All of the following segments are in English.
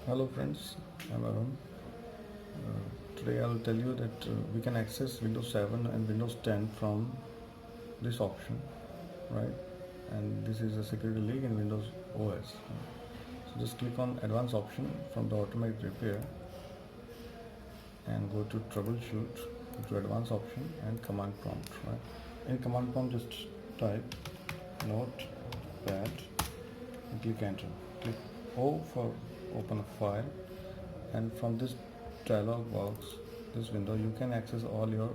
Hello friends, I'm Arun. Today I'll tell you that we can access Windows 7 and Windows 10 from this option, right? And this is a security leak in Windows OS. So just click on Advanced option from the automatic repair and go to Troubleshoot, go to Advanced option and Command prompt, right? In Command prompt just type Notepad and click Enter. Click O for open a file, and from this dialog box, this window, you can access all your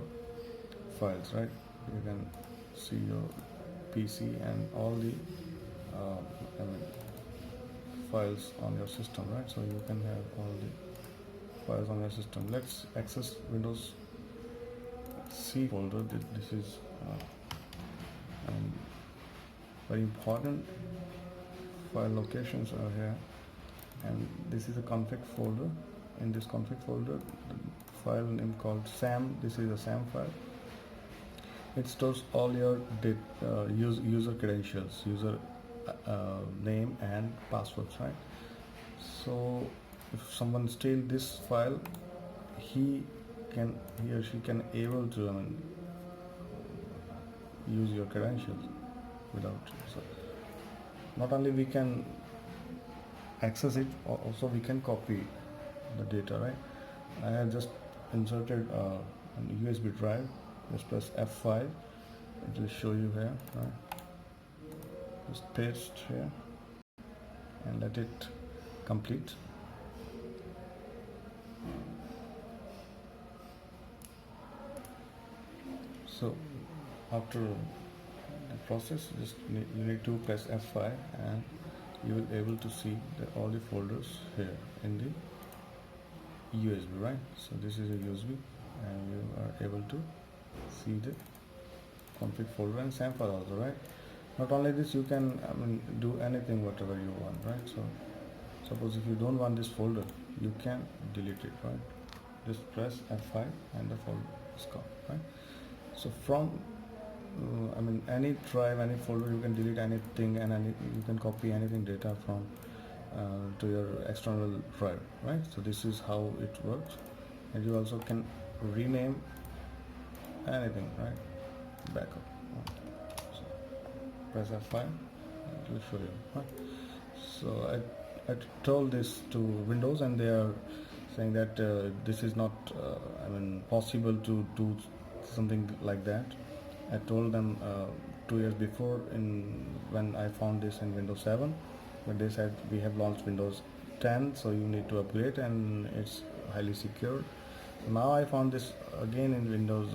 files, right? You can see your PC and all the uh, I mean, files on your system, right? So you can have all the files on your system. Let's access Windows C folder. This is very important. File locations are here, and this is a config folder. In this config folder, the file name called SAM. This is a SAM file. It stores all your user credentials, user name and passwords, right? So if someone steals this file, he or she can able to use your credentials without. So not only we can access it, also we can copy the data, right? I have just inserted an USB drive. Just press F5. It will show you here, right? Just paste here and let it complete. So after the process, you need to press F5 and you will able to see all the folders here in the USB, right? So this is a USB and you are able to see the config folder and SAM file also, right? Not only this, you can do anything whatever you want, right? So suppose if you don't want this folder, you can delete it, right? Just press F5 and the folder is gone, right? So from any drive, any folder, you can delete anything, and you can copy anything data from to your external drive, right? So this is how it works, and you also can rename anything, right? Backup. So press F5, it will show you, right? So I told this to Windows, and they are saying that this is not possible to do something like that. I told them 2 years before when I found this in Windows 7, but they said we have launched Windows 10, so you need to upgrade and it's highly secure. So now I found this again in Windows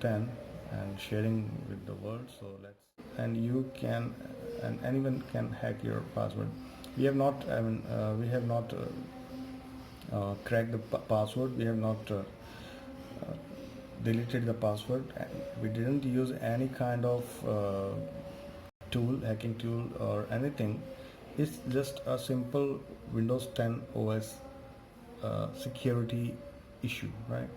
10 and sharing with the world. So and you can, and anyone can hack your password. We have not cracked the password. We have not deleted the password. We didn't use any kind of hacking tool or anything. It's just a simple Windows 10 OS security issue, right?